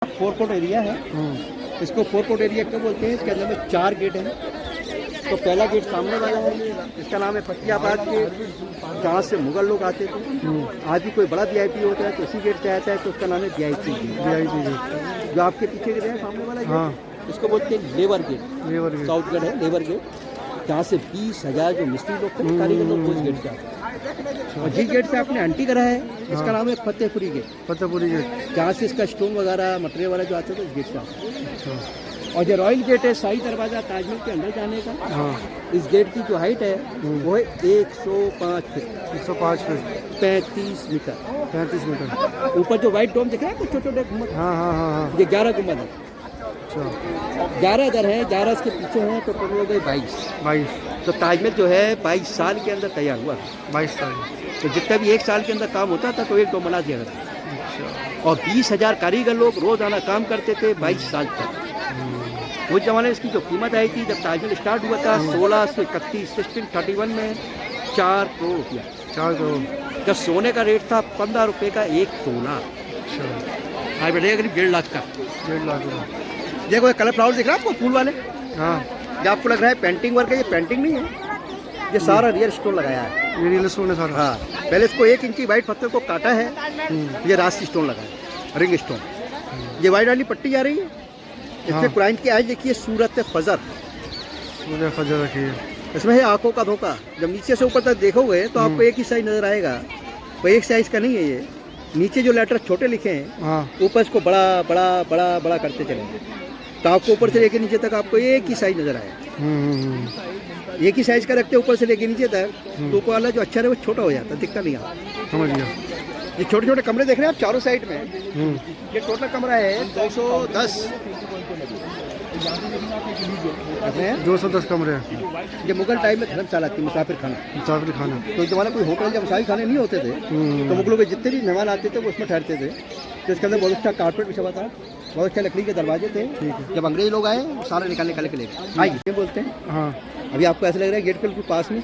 फोरकोट area है। इसको फोरकोट area क्यों बोलते हैं? इसके अंदर में 4 गेट हैं। तो पहला गेट सामने वाला है, इसका नाम है फतियाबाद गेट, जहाँ से मुगल लोग आते थे। आज भी कोई बड़ा वीआईपी होता है तो उसी गेट से आता है, तो उसका नाम है वीआईपी गेट। जो आपके पीछे के सामने वाला गेट, इसको बोलते हैं लेबर गेट। साउथ गेट है लेबर गेट, जहाँ से 20,000 जो मिस्त्री लोग थे, कारीगर लोग उस गेट से आते हैं। और जिस गेट से आपने एंट्री करा है, इसका नाम है फतेहपुरी गेट, जहाँ से इसका स्टोन वगैरह मटेरियल वाला जो आता है, तो इस गेट से आता है। और जो रॉयल गेट है, शाही दरवाजा ताजमहल के अंदर जाने का, इस गेट की जो हाइट है वो है 105 फीट 35 मीटर। ऊपर जो व्हाइट डोम दिख रहा है कुछ छोटे छोटे गुम्बद, ये 11 गुम्बद है। 11 इधर है, 11 इसके पीछे हैं, तो टोटल हो गए 22। तो ताजमहल जो है 22 साल के अंदर तैयार हुआ। 22 साल। तो जितना भी 1 साल के अंदर काम होता था तो एक डोम बना दिया था। और 20,000 कारीगर लोग रोजाना काम करते थे 22 साल तक। उस जमाने में इसकी जो कीमत आई थी, जब ताजमहल स्टार्ट हुआ था 1631 में 4 करोड़ रुपया। 4 करोड़। जब सोने का रेट था 15 रुपये का 1 तोला। आज बढ़ेगा करीब 1.5 लाख का। 1.5 लाख। देखो ये कलर फ्लावर दिख रहा है आपको, फूल वाले। ये आपको लग रहा है पेंटिंग वर्क है, ये पेंटिंग नहीं है, ये सारा रियल स्टोन लगाया है। ये रियल स्टोन है सारा। हाँ, पहले इसको 1 इंची वाइट पत्थर को काटा है, ये रास्ती स्टोन लगा है, रिंग स्टोन। ये वाइट वाली पट्टी जा रही है, इसमें कुरान की आयत देखिए, सूरत फजर रखी है। इसमें है आंखों का धोखा। जब नीचे से ऊपर तक देखोगे तो आपको एक ही साइज नजर आएगा, वो एक साइज का नहीं है। ये नीचे जो लेटर छोटे लिखे हैं, ऊपर इसको बड़ा बड़ा बड़ा बड़ा करते चलेंगे, तो आपको ऊपर से लेके नीचे तक आपको एक ही साइज नजर आएगा। एक ही साइज का रखते ऊपर से लेके नीचे तक, तो ऊपर वाला जो अच्छा है वो छोटा हो जाता है, दिखता नहीं आता। समझ गया। ये छोटे छोटे कमरे देख रहे हैं आप चारों साइड में, ये टोटल कमरा है 210 कमरे हैं। ये मुगल टाइम में धर्मशाला थी, मुसाफिर खाना। तो जमाना कोई होटल या मुसाफिर खाने नहीं होते थे, तो मुगलों के जितने भी मेहमान आते थे वो उसमें ठहरते थे। तो इसके अंदर बहुत अच्छा कारपेट बिछा हुआ था, बहुत अच्छा लकड़ी के दरवाजे थे। जब अंग्रेज लोग आए सारा निकाल के ले गए। आइए ये बोलते हैं। अभी आपको ऐसा लग रहा है गेट के पास में,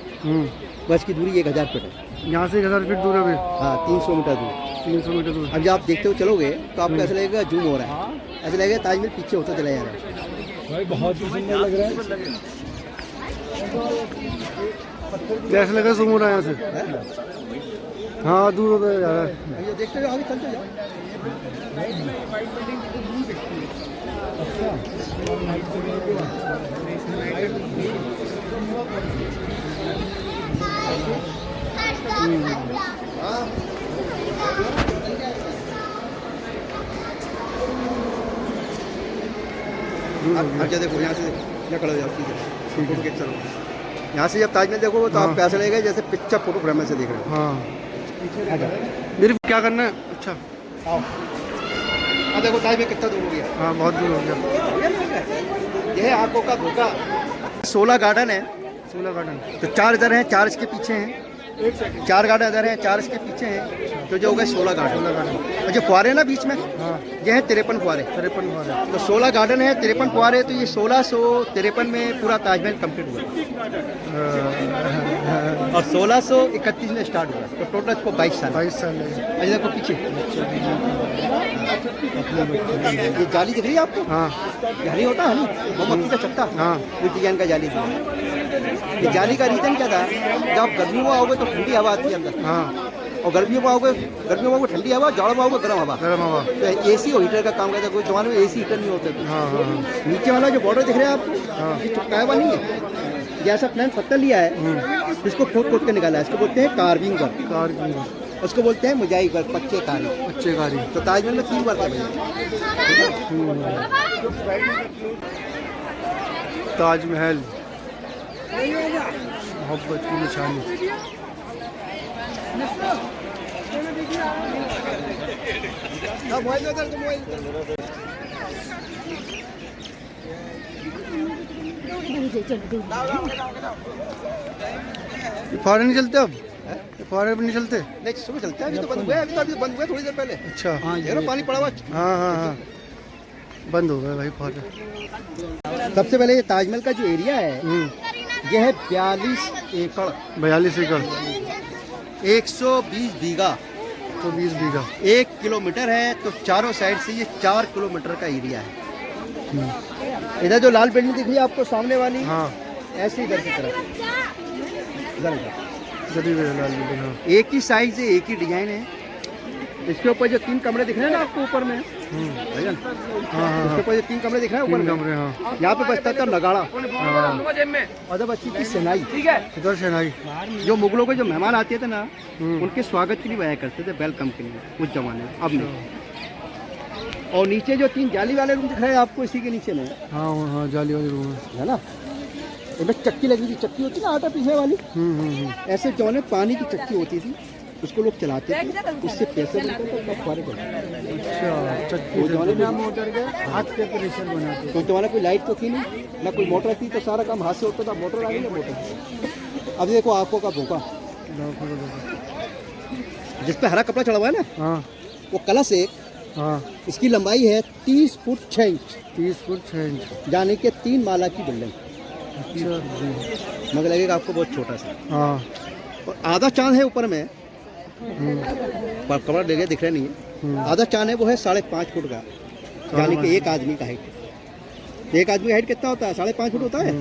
बस की दूरी 1000 फीट है। यहाँ से 1000 फीट दूर है। हाँ, 300 मीटर दूर। अब जब आप देखते हुए चलोगे तो आपको ऐसा लगेगा जूम हो रहा है, ऐसा लगेगा ताजमहल पीछे होता चला जा रहा है। भाई बहुत ही सुंदर लग रहा है। कैसे लगा जूम हो रहा है यहाँ से? हाँ, दूर होता जा रहा है। देखते हो आगे चलते जाओ। अच्छा देखो, यहाँ से खड़े हो जाओ, चलो। यहाँ से जब ताजमहल देखोगे तो आपको ऐसा लगेगा जैसे पिक्चर फोटो फ्रेम से देख रहे हो। मेरे क्या करना है? अच्छा आओ। देखो ताजमहल कितना दूर हो गया। हाँ, बहुत दूर हो गया। यह है आंखों का धोखा। 16 गार्डन है। 16 गार्डन। तो 4 इधर हैं, 4 इसके पीछे हैं। 4 गार्डन इधर हैं, 4 इसके पीछे हैं, तो जो हो गए 16 गार्डन। और जो फुहारे ना बीच में, ये है 53 फुहारे। तो 16 गार्डन है, 53 फुहारे, तो ये 1653 में पूरा ताजमहल कंप्लीट हुआ। और 1631 में स्टार्ट हुआ, तो टोटल इसको 22 साल। अजय देखो पीछे, ये जाली दिख रही है आपको? जाली होता है मोमबत्ती का चट्टा, वो डिजाइन का जाली थी। ये जाली का रीजन क्या था? जब आप गर्मियों में आओगे तो ठंडी हवा आती है अंदर, और गर्मियों में आओगे ठंडी हवा, जाड़ों में आओगे गर्म हवा। तो एसी और हीटर का काम करता है। कोई जमाने में एसी हीटर नहीं होते थे। नीचे वाला जो बॉर्डर दिख रहा है आपको, ये चिपकाया हुआ नहीं है, जैसा प्लान पत्थर लिया है, इसको खोद के निकाला है। इसको बोलते हैं कार्विंग वर्क, उसको बोलते हैं मुजाई वर्क, पच्चे कारी। तो ताजमहल में 3 वर्क है भैया। ताजमहल मोहब्बत की निशानी। फौरन नहीं चलते अब? फौरन भी नहीं चलते? नहीं, सुबह चलते हैं। अभी तो बंद हुआ है, बंद हुआ थोड़ी देर पहले। अच्छा, हाँ, पानी पड़ा हुआ। हाँ, बंद हो गया भाई फौरन। सबसे पहले ये ताजमहल का जो एरिया है, यह है 42 एकड़। 120 बीघा। 120 बीघा। 1 किलोमीटर है तो चारों साइड से ये 4 किलोमीटर का एरिया है। इधर जो लाल बिल्डिंग दिख रही है आपको सामने वाली, हाँ ऐसे इधर की तरफ इधर गरीब है लाल बिल्डिंग। हाँ एक ही साइज है, एक ही डिजाइन है। इसके ऊपर जो 3 कमरे दिख रहे हैं ना आपको ऊपर में भैया, हाँ इसके ऊपर जो 3 कमरे दिख रहे हैं ऊपर 3 में, कमरे। हाँ यहाँ पे बजता था नगाड़ा हाँ। और जब बच्ची की सेनाई। इधर शहनाई। जो मुगलों के जो मेहमान आते थे ना, उनके स्वागत के लिए बजाया करते थे, वेलकम के लिए उस जमाने में, अब नहीं। और नीचे जो 3 जाली वाले रूम दिख रहे हैं आपको इसी के नीचे में, हाँ हाँ जाली वाली रूम है ना, इसमें चक्की लगी थी, चक्की होती ना आटा पीसने वाली, ऐसे जौने पानी की चक्की होती थी, उसको लोग चलाते थे, उससे पैसे मिलते थे, तब फर्क होता। अच्छा चक्की वो जमाने में मोटर के हाथ के प्रेशर बनाते। तो तुम्हारा कोई लाइट तो थी नहीं, ना कोई मोटर थी, तो सारा काम हाथ से होता था। मोटर आ गई है मोटर। अब देखो आंखों का भूखा जिस पे हरा कपड़ा चढ़ा हुआ है ना, हाँ वो कलश एक, हाँ। इसकी लंबाई है 30 फुट 6 इंच, 30 फुट 6 इंच। यानी कि 3 माला की बिल्डिंग। अच्छा मगर लगेगा आपको बहुत छोटा सा। हाँ। और आधा चांद है ऊपर में, पर कपड़ा ले गया दिख रहा नहीं है। आधा चांद है वो है 5.5 फुट का, यानी कि एक आदमी का हाइट। एक आदमी का हाइट कितना होता है? 5.5 फुट होता है।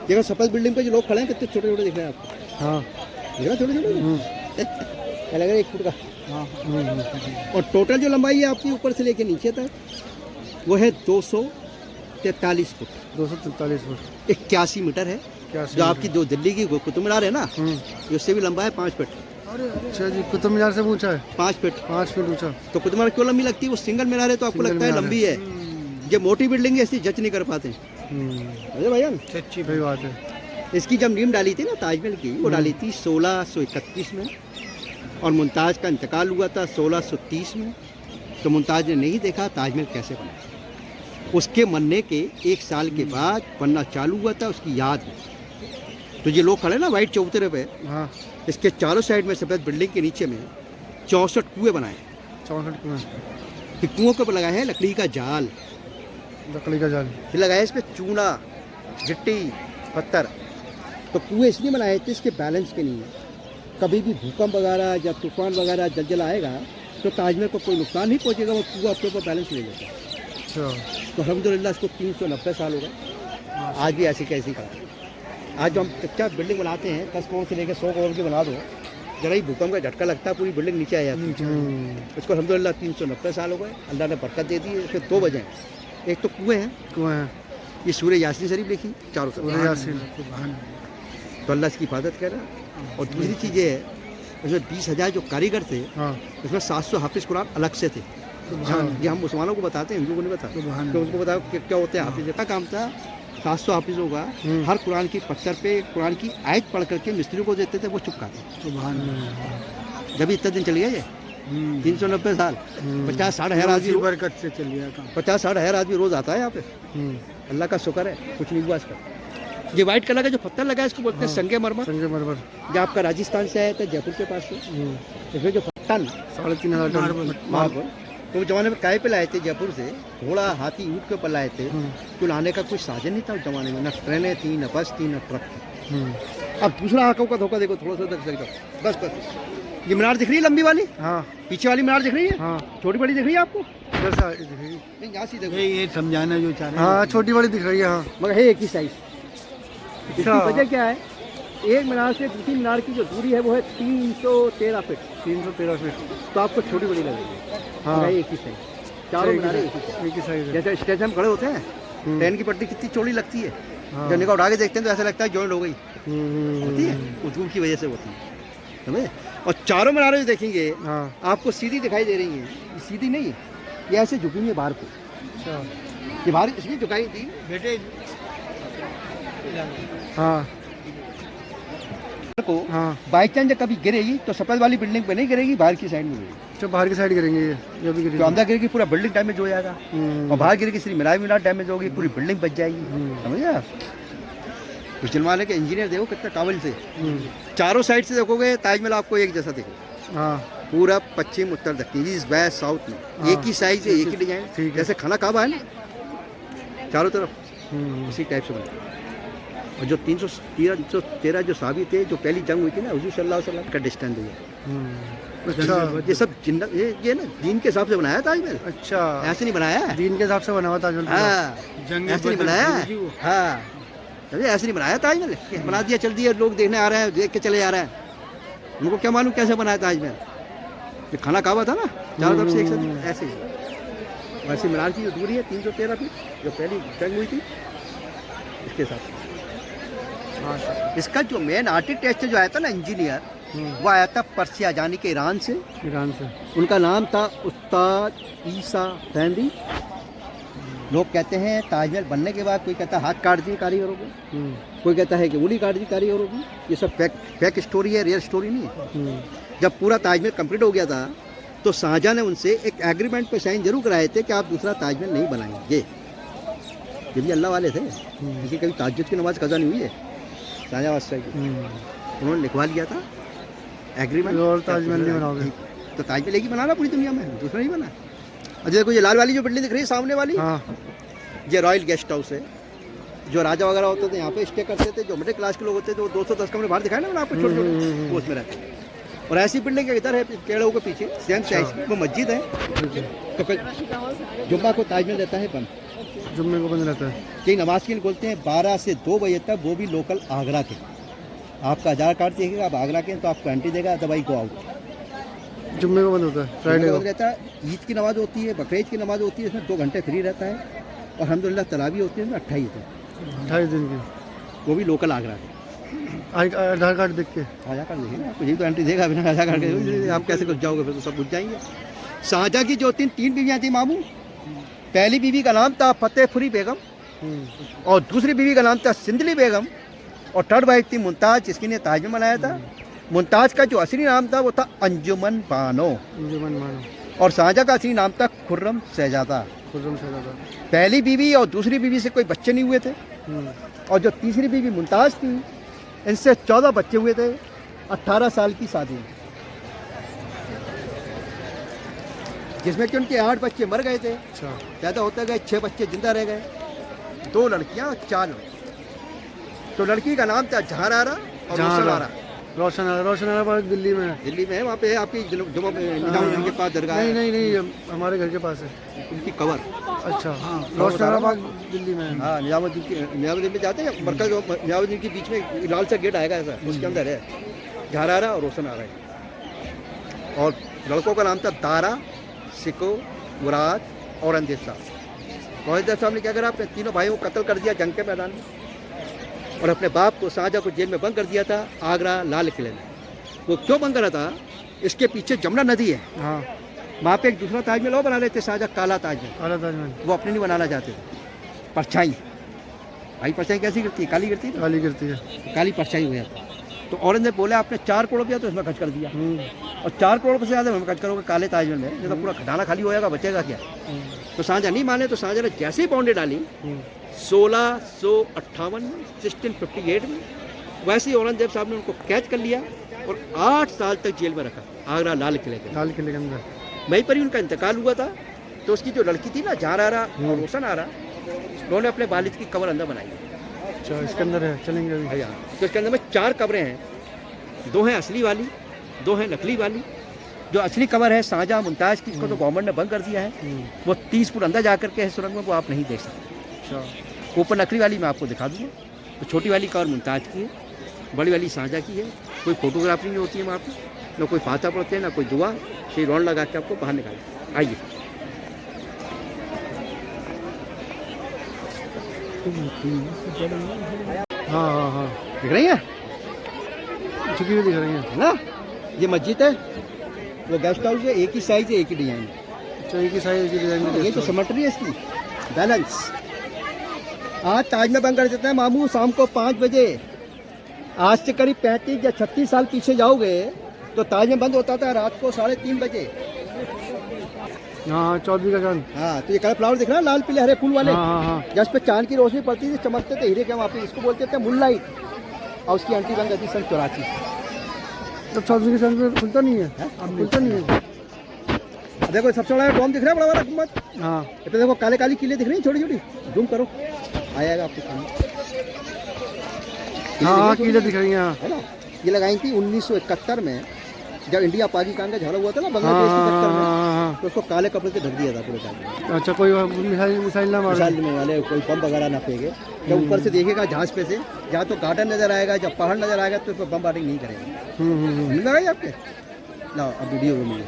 देखो सफेद बिल्डिंग पे जो लोग खड़े हैं कितने छोटे छोटे दिख रहे हैं आपको। हाँ देख रहे छोटे छोटे क्या लग रहा है 1 फुट का। हाँ। और टोटल जो लंबाई है आपकी ऊपर से लेके नीचे तक वो है 243 फुट, 243 फुट 81 मीटर है। जो आपकी जो दिल्ली की कुतुब मीनार है ना, उससे भी लंबा है 5 फीट। अच्छा जी, कुतुब मीनार से ऊंचा है 5 फीट। 5 फीट ऊंचा। तो कुतुब मीनार क्यों लंबी लगती है? वो सिंगल मीनार है तो आपको लगता है लंबी है। ये मोटी बिल्डिंग है, इसकी जज नहीं कर पाते। अरे भैया सच्ची सही बात है। इसकी जब नींव डाली थी ना ताजमहल की, वो डाली थी 1631 में, और मुमताज़ का इंतकाल हुआ था 1630 में। तो मुमताज़ ने नहीं देखा ताजमहल कैसे बना। उसके मरने के 1 साल के बाद बनना चालू हुआ था उसकी याद में। तो ये लोग खड़े ना वाइट चौतरे पे, हाँ इसके चारों साइड में सफेद बिल्डिंग के नीचे में 64 कुएं बनाए। 64 कुएं। कुओं के ऊपर लगाया है लकड़ी का जाल, लकड़ी का जाल। फिर लगाया इस पे चूना, गिट्टी, पत्थर। तो कुएं इसलिए बनाए थे इसके बैलेंस के लिए, कभी भी भूकंप वगैरह या तूफान वगैरह जलजला आएगा तो ताजमहल को कोई नुकसान नहीं पहुंचेगा, वो कुआं अपने ऊपर बैलेंस ले लेगा। अच्छा। तो अल्हम्दुलिल्लाह इसको 390 साल हो गए, आज भी ऐसी कैसी खड़ा। आज जो हम कच्चा बिल्डिंग बनाते हैं 10 करोड़ से लेकर 100 करोड़ की बना दो, जरा ही भूकंप का झटका लगता है पूरी बिल्डिंग नीचे आ जाती है। इसको अल्हम्दुलिल्लाह 390 साल हो गए, अल्लाह ने बरकत दे दी है। इसमें 2 वजह हैं, एक तो कुएँ हैं, कुएं हैं, ये सूरह यासीन शरीफ लिखी चारों तरफ, यासीन तो अल्लाह इसकी हिफाजत कर रहा है। और दूसरी चीज़ ये है, इसमें 20,000 जो कारीगर थे, हाँ इसमें 700 हाफिज़ कुरान अलग से थे। ये हम मुसलमानों को बताते हैं, हिंदुओं को नहीं बताते। तो उनको बताओ कि क्या होते हैं हाफिज़ का काम था। 700 हाफिज़ होगा, हर कुरान की पत्थर पे कुरान की आयत पढ़ करके मिस्त्रियों को देते थे, वो चुपकाते। जब इतना दिन चल गया ये 390 साल, 50-60 हज़ार आदमी बरकत से चल गया था। 50-60 हज़ार आदमी रोज़ आता है यहाँ पे। अल्लाह का शुक्र है, कुछ नहीं हुआ इसका। ये वाइट कलर का जो पत्थर लगा है इसको बोलते हैं संगमरमर। संगमरमर जो आपका राजस्थान से आया था, जयपुर के पास से। इसमें जो टन 3,500 टन मार्बल, तो जमाने में काय पे लाए थे जयपुर से, घोड़ा हाथी ऊँट के ऊपर लाए थे। तो लाने का कोई साधन नहीं था उस जमाने में, न ट्रेनें थी, न बस थी, न ट्रक थी। अब दूसरा आंखों का धोखा देखो, थोड़ा सा बस ये मीनार दिख रही है लंबी वाली, हाँ पीछे वाली मीनार दिख रही है, हाँ छोटी बड़ी दिख रही है आपको? नहीं यहाँ सी देखो, ये समझाना जो चाह रहे हैं। हाँ छोटी बड़ी दिख रही है। हाँ मगर है एक ही साइज। इसकी वजह क्या है? एक मीनार से दूसरी मीनार की जो दूरी है वो है 313 फीट। 313 फीट। तो आपको छोटी बड़ी लगेगी। हाँ एक ही साइज, चारों मीनारें एक ही साइज। जैसे स्टेशन में खड़े होते हैं, ट्रेन की पटरी कितनी चौड़ी लगती है, जब निगाह उठा के देखते हैं तो ऐसा लगता है जॉइंट हो गई होती है, वो धूप की वजह से होती है, समझे? और चारों मीनारें जो देखेंगे आपको सीधी दिखाई दे रही हैं, सीधी नहीं, ये ऐसे झुकी हुई है बाहर को। ये बाहर इसलिए झुकाई थी बेटे को, बाई चांस जब कभी गिरेगी तो सफेद वाली बिल्डिंग पे नहीं गिरेगी, बाहर की साइड में गिरेगी। तो बाहर की साइड गिरेंगे, ये भी गिरेगी। तो अंदर गिरेगी पूरा बिल्डिंग डैमेज हो जाएगा, और बाहर गिरेगी सिर्फ मीनार डैमेज होगी, पूरी बिल्डिंग बच जाएगी, समझे आप? कुछ जमाने के इंजीनियर देखो कितना काबिल से, चारों साइड से देखोगे ताजमहल आपको एक जैसा देखो, पूरा पश्चिम उत्तर दक्षिण ईस्ट वेस्ट साउथ में एक ही साइज है, एक ही डिजाइन, जैसे खाना काबा है ना चारों तरफ, उसी टाइप से बना। और जो 313 जो साबित थे, जो पहली जंग हुई थी ना हुजूर सल्लल्लाहु अलैहि वसल्लम का डिस्टेंस हुआ, अच्छा ये सब जिन्नत ये ना दीन के हिसाब से बनाया ताजमहल, अच्छा, ऐसे नहीं बनाया है। दीन के हिसाब से बना हुआ ताजमहल पूरा। हाँ, ऐसे नहीं बनाया है। हाँ, समझे, ऐसे नहीं बनाया ताजमहल, बना दिया चल दिया, लोग देखने आ रहे हैं, देख के चले जा रहे हैं। उनको क्या मालूम कैसे बनाया ताजमहल। ये खाना काबा था ना चारों तरफ से एक साथ ऐसे ही। वैसे मीनार की जो दूरी है 313 फीट, जो पहली जंग हुई थी इसके साथ। इसका जो मेन आर्किटेक्ट जो आया था ना, इंजीनियर, वो आया था पर्सिया यानी कि ईरान से। उनका नाम था उस्ताद ईसा फैंदी। लोग कहते हैं ताजमहल बनने के बाद कोई कहता है हाथ काट दिए कारीगरों को, कोई कहता है कि उंगली काट दी कारीगरों की। ये सब फेक स्टोरी है, रियल स्टोरी नहीं है। जब पूरा ताजमहल कंप्लीट हो गया था तो शाहजहां ने उनसे एक एग्रीमेंट पे साइन जरूर कराए थे कि आप दूसरा ताजमहल नहीं बनाएंगे। ये भी अल्लाह वाले थे, लेकिन कभी ताज्जुद की नमाज कज़ा नहीं हुई है शाहजहां बादशाह की। उन्होंने लिखवा लिया था एग्रीमेंट, और ताजमहल नहीं बनाओगे तो ताजमहल एक ही बनाना पूरी दुनिया में, दूसरा नहीं बना। अच्छा, देखो ये लाल वाली जो बिल्डिंग दिख रही है सामने वाली, ये रॉयल गेस्ट हाउस है। जो राजा वगैरह होते थे यहाँ पे स्टे करते थे, जो मिडिल क्लास के लोग होते थे वो 210 कमरे बाहर दिखाए ना मैंने आपको, छोटे छोटे, वो उसमें रहते हैं। और ऐसी बिल्डिंग इधर है केड़ों के पीछे सेम साइज में, वो मस्जिद है। तो जुम्मा को ताजमहल रहता है बंद, जुम्मे को बंद रहता है। कई नमाज के लिए बोलते हैं 12 से 2 बजे तक, वो भी लोकल आगरा के। आपका आधार कार्ड देखेगा, आप आगरा के हैं तो आपको एंट्री देगा, दवाई को आउट। जुम्मे को बंद होता है, फ्राइडे को रहता है। ईद की नमाज होती है, बकरीद की नमाज होती है, इसमें 2 घंटे फ्री रहता है। और अल्हम्दुलिल्लाह तरावी होती है 28 दिन की, वो भी लोकल आगरा के। आधार कार्ड देख के, आधार कार्ड देखिए ना, आपको यही तो एंट्री देगा, बिना आधार कार्ड के आप कैसे कुछ जाओगे, फिर तो सब कुछ जाएंगे। शाहजहां की जो 3 बीवियाँ थी मामू, पहली बीवी का नाम था फतेहपुरी बेगम, और दूसरी बीवी का नाम था सिंदली बेगम, और थर्ड वाइफ थी मुमताज, जिसकी ने ताजमहल बनाया था। मुमताज का जो असली नाम था वो था अंजुमन बानो, और शाहजहां का असली नाम था खुर्रम शहजादा। पहली बीवी और दूसरी बीवी से कोई बच्चे नहीं हुए थे, और जो तीसरी बीवी मुमताज थी, इनसे 14 बच्चे हुए थे। 18 साल की शादी, जिसमें कि उनके 8 बच्चे मर गए थे, पैदा होते गए 6 बच्चे जिंदा रह गए, 2 लड़कियां और 4 लड़के। तो लड़की का नाम था जहानारा और रोशनारा दिल्ली में है। दिल्ली में है, वहाँ पे है आपकी निजामुद्दीन के पास दरगाह है। नहीं हमारे घर के पास है उनकी कवर। अच्छा, रोशनारा दिल्ली में है। हाँ, निजामुद्दीन में जाते हैं, मरकज निजामुद्दीन के बीच में लाल सा गेट आएगा ऐसा, उसके अंदर है जहानारा और रोशनारा है। और लड़कों का नाम था दारा, सिको, मुराद और अंदेश साहब। औरंगजेब साहब ने क्या करा, अपने तीनों भाइयों को कत्ल कर दिया जंग के मैदान में, और अपने बाप को शाहजहां को जेल में बंद कर दिया था आगरा लाल किले में। वो क्यों बंद करा था, इसके पीछे जमुना नदी है, वहाँ पे एक दूसरा ताजमहल और बना लेते शाहजहां, काला ताजमहल। वो अपने नहीं बनाना चाहते थे। परछाई, भाई परछाई कैसी गिरती है, काली गिरती है, काली गिरती है, काली परछाई हो जाती है। तो औरंगजेब बोले आपने 4 करोड़ दिया तो इसमें खर्च कर दिया, और 4 करोड़ से ज़्यादा खर्च करोगे काले ताजमहल में, जब पूरा खजाना खाली हो जाएगा, बचेगा क्या। तो शाहजहां नहीं माने, तो शाहजहां ने जैसे ही बाउंड्री डाली 1658 में, 1658 में, वैसे ही औरंगजेब साहब ने उनको कैद कर लिया और 8 साल तक जेल में रखा, आगरा लाल किले के अंदर। वहीं पर ही उनका इंतकाल हुआ था। तो उसकी जो लड़की थी ना जहानारा और रोशनारा, उन्होंने अपने वालिद की कब्र अंदर बनाई। अच्छा, इसके अंदर है, चलेंगे अभी। तो इसके अंदर में 4 कब्रें हैं, 2 हैं असली वाली, 2 हैं नकली वाली। जो असली कब्र है शाहजहां मुमताज की, इसको तो गवर्नमेंट ने बंद कर दिया है, वो 30 फुट अंदर जा करके है सुरंग में, वो आप नहीं देख सकते। अच्छा, ऊपर नकली वाली मैं आपको दिखा दूँगा। तो छोटी वाली कब्र मुमताज की है, बड़ी वाली शाहजहां की है। कोई फोटोग्राफी नहीं होती है वहाँ पर, ना कोई फाता पड़ते हैं, ना कोई दुआ, से रौन लगा के आपको बाहर निकाल। आइए, हाँ दिख रही है, झुकी हुई दिख रही है ना। ये मस्जिद है, वो गेस्ट हाउस है, एक ही साइज है, एक ही डिजाइन है। अच्छा, एक ही साइज, एक ही डिजाइन। ये तो सिमेट्री है इसकी, बैलेंस। आज ताजमहल बंद कर देते हैं मामू शाम को 5 बजे। आज से करीब 35 या 36 साल पीछे जाओगे तो ताजमहल बंद होता था रात को 3:30 बजे। हाँ, 14 का चांद। हाँ, तो ये कलर फ्लावर दिख रहा है, लाल पीले हरे फूल वाले, हाँ। जिस पे चांद की रोशनी पड़ती थी, चमकते थे हीरे के, वहाँ पे इसको बोलते थे मूनलाइट। और उसकी एंट्री बंद थी सन 84। तो 14 के चांद में खुलता नहीं है, खुलता नहीं है। देखो सबसे बड़ा डोम दिख रहा है, बड़ा बड़ा गुम्बद। हाँ, ये पे देखो काले काली किले दिख रही हैं, छोटी छोटी। जूम करो, आएगा आपके सामने। हाँ, किले दिख रही हैं, है ना। ये लगाई थी 1971 में जब इंडिया पाकिस्तान का झगड़ा हुआ था ना बांग्लादेश के चक्कर में, तो उसको काले कपड़े से ढक दिया था पूरे टाइम। अच्छा, कोई मिसाइल ना मारे, मिसाइल में वाले कोई बम वगैरह ना फेंके। जब ऊपर से देखेगा जहाज पे से, जहाँ तो गार्डन नजर आएगा, जब पहाड़ नजर आएगा तो उस पर बम बारिंग नहीं करेगा। मिल रहा आपके ना, अब वीडियो में मिले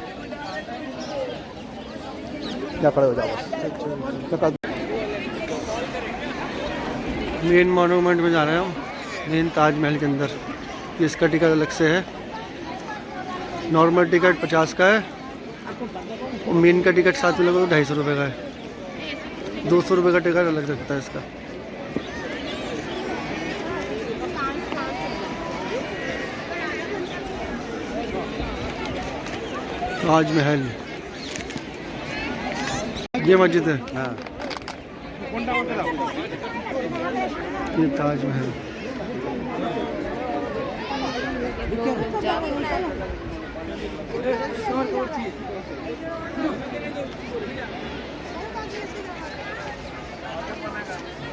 क्या खड़े हो जाओ। मेन मॉन्यूमेंट में जा रहे हैं हम, मेन ताजमहल के अंदर। इसका टिकट अलग से है, नॉर्मल टिकट 50 का है और मेन का टिकट साथ में लगभग 250 रुपये का है। 200 रुपये का टिकट अलग लगता है इसका। ताजमहल, ये मस्जिद है। हाँ, ये ताजमहल।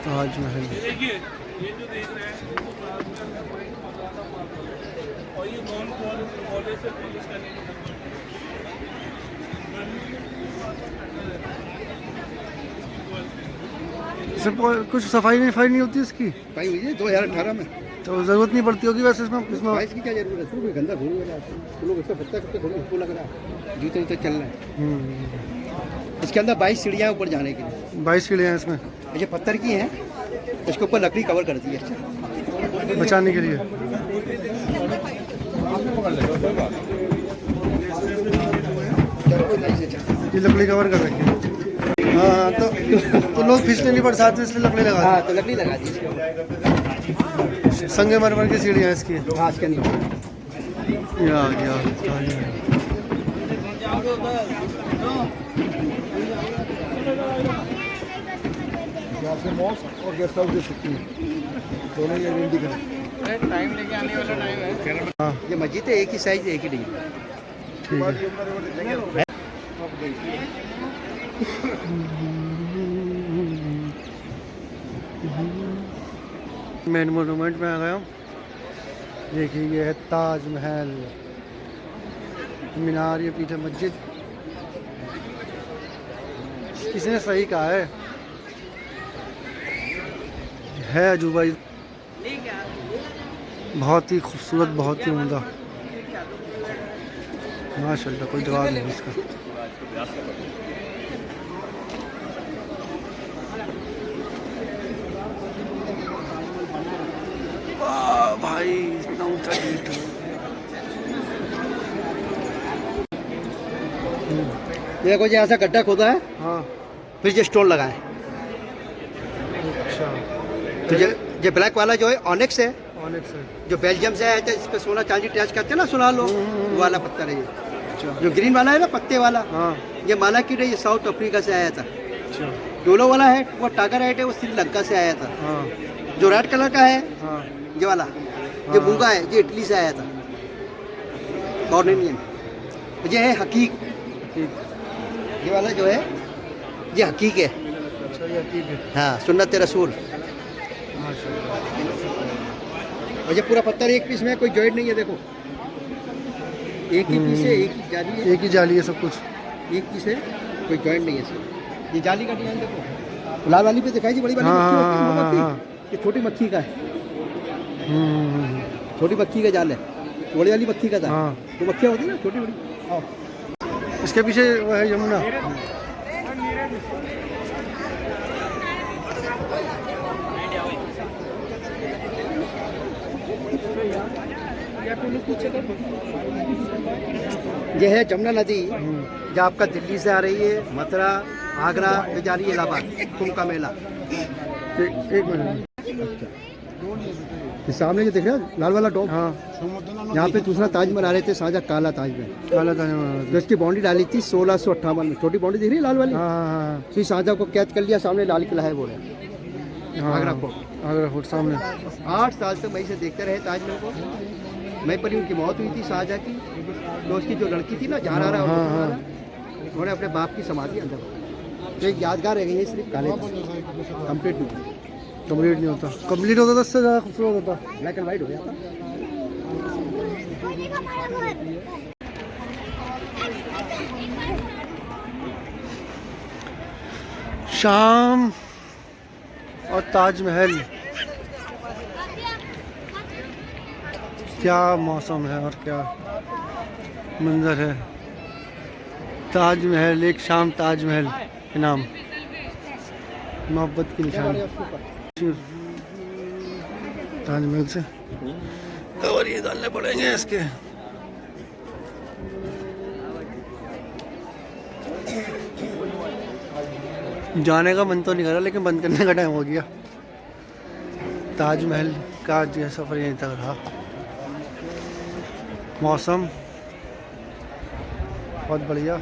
ताजमहल देखिए ये जो देख रहे हैं और ये नॉन कॉलेज से पुलिस का नहीं कुछ सफाई नहीं होती इसकी, पाई हुई है 2018 में। तो ज़रूरत नहीं पड़ती होगी वैसे इसमें। बाइस की क्या जरूरत है, कोई गंदा घूम रहा है तो लोग इसका बच्चा करते थोड़ी उसको लग रहा है, जूते जूते चल रहा है। इसके अंदर 22 सीढ़ियाँ ऊपर जाने के लिए। 22 के लिए हैं इसमें, ये पत्थर की हैं, इसके ऊपर लकड़ी कवर कर दी है बचाने के लिए। ये लकड़ी कवर कर रखी है। हाँ, तो लोग फिसले नहीं बरसात में, इसलिए लकड़ी लगा दी। हाँ, तो लकड़ी लगा दी इसके ऊपर। संगमरमर की सीढ़ियाँ इसकी। हाँ, इसके नीचे यहाँ से मॉस्क और गेस्ट हाउस दे सकती है, दोनों ये रेंडी करें। टाइम लेके आने वाला टाइम है। हाँ, ये मस्जिद है, एक ही साइज एक ही डिग्री। ठीक है। मेन मोनूमेंट में आ गया हूँ। देखिए ये है ताजमहल, मीनार, ये पीछे मस्जिद। किसने सही कहा है अजूबा, बहुत ही खूबसूरत, बहुत ही उम्दा, माशाल्लाह, कोई जवाब नहीं इसका। भाई इतना ऊंचा गेट है। देखो जी, ऐसा गड्ढा खोदा है, हाँ, फिर ये स्टोन लगा है। अच्छा, तो ये ब्लैक वाला जो है ऑनिक्स है, ऑनिक्स है। जो बेल्जियम से आया था, इस पे सोना चांदी टैच करते हैं ना सुना लो, वो वाला पत्थर है ये। अच्छा, जो ग्रीन वाला है ना पत्ते वाला, हाँ, ये मालाकिट है, ये साउथ अफ्रीका से आया था। अच्छा, डोलो वाला है वो टागराइट है, वो श्रीलंका से आया था। हाँ, जो रेड कलर का है हाँ, ये वाला, ये मूंगा है, ये इटली से आया था, कॉर्नेलियन। ये है हकीक, ठीक, ये वाला जो है ये हकीक है। अच्छा, ये ठीक है, हाँ, सुन्नत रसूल। माशाल्लाह। और ये पूरा पत्थर एक पीस में, कोई जॉइंट नहीं है, देखो एक ही पीस है, एक ही जाली है, एक ही जाली है सब कुछ। एक पीस है, कोई जॉइंट नहीं है इसमें। ये जाली का डिजाइन देखो, लाल वाली पे दिखाई जी, बड़ी वाली हाँ, मक्खी होती है, हाँ, मक्खी। हाँ। ये छोटी मक्खी का है, छोटी मक्खी का जाल है, बड़ी वाली मक्खी का था। हाँ। तो मक्खियाँ होती है ना छोटी बड़ी। इसके पीछे वो है यमुना। ये है जमुना नदी, जो आपका दिल्ली से आ रही है, मथुरा, आगरा, जो जा रही है इलाहाबाद, कुंभ का मेला। एक मिनट। ये सामने जो दिख रहा है लाल वाला टॉप, हाँ, यहाँ पे दूसरा ताज बना रहे थे, शाहजहाँ काला ताज में। काला ताज। जो इसकी बाउंड्री डाली थी 1658 में, छोटी बाउंड्री दिख रही है लाल वाली। हाँ, हाँ, श्री शाहजहाँ को कैद कर लिया, सामने लाल किला है वो है, हाँ, आगरा फोर्ट। आगरा फोर्ट सामने। 8 साल तक वहीं से देखते रहे ताजमहल को। वहीं पर ही उनकी मौत हुई थी शाहजहाँ की। तो उसकी जो लड़की थी ना, जहाँ रहा हाँ, हाँ। उन्होंने अपने बाप की समाधि अंदर बनाई। तो एक यादगार रह गई है, सिर्फ काले कंप्लीट नहीं, कंप्लीट नहीं होता, कंप्लीट होता तो इससे ज़्यादा खूबसूरत होता। ब्लैक एंड वाइट हो जाता। शाम और ताजमहल, क्या मौसम है और क्या मंजर है। ताजमहल, एक शाम ताजमहल के नाम, मोहब्बत की निशानी। ताजमहल से और ये डालने पड़ेंगे इसके। जाने का मन तो नहीं कर रहा, लेकिन बंद करने का टाइम हो गया। ताजमहल का जो सफ़र यहीं तक रहा। मौसम बहुत बढ़िया,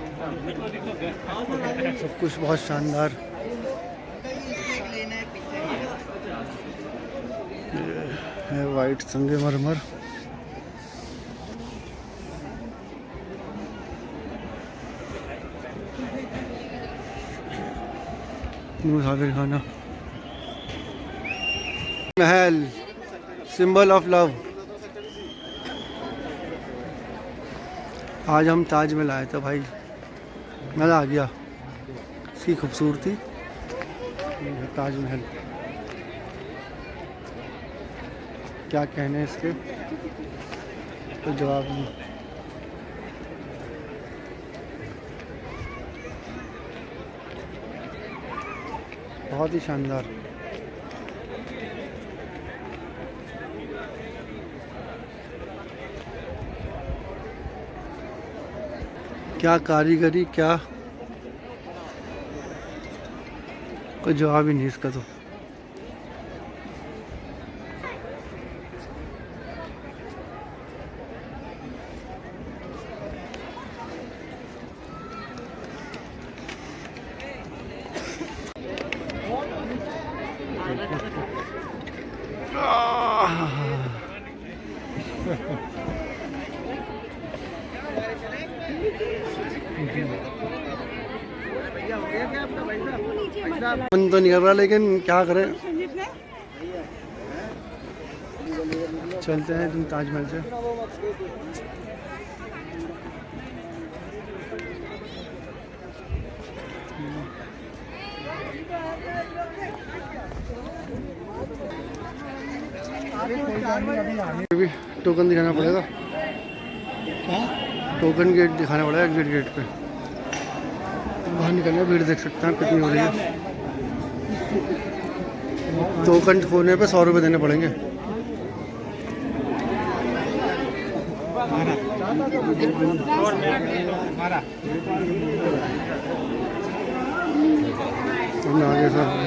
सब कुछ बहुत शानदार। ये है वाइट संगमरमर। मुसाफिर खाना, महल, सिंबल ऑफ लव। आज हम ताजमहल आए थे भाई, मज़ा आ गया। इसकी खूबसूरती, ये है ताजमहल। क्या कहने इसके, कोई जवाब नहीं। बहुत ही शानदार। क्या कारीगरी, क्या कोई जवाब ही नहीं इसका तो। मन तो नहीं कर रहा, लेकिन क्या करें, चलते हैं तुम ताजमहल से। अभी टोकन दिखाना पड़ेगा। टोकन गेट दिखाना पड़ेगा, एग्जिट गेट पे। बाहर निकलने, भीड़ देख सकते हैं कितनी हो रही है। टोकन खोने पे 100 रुपये देने पड़ेंगे। आगे सर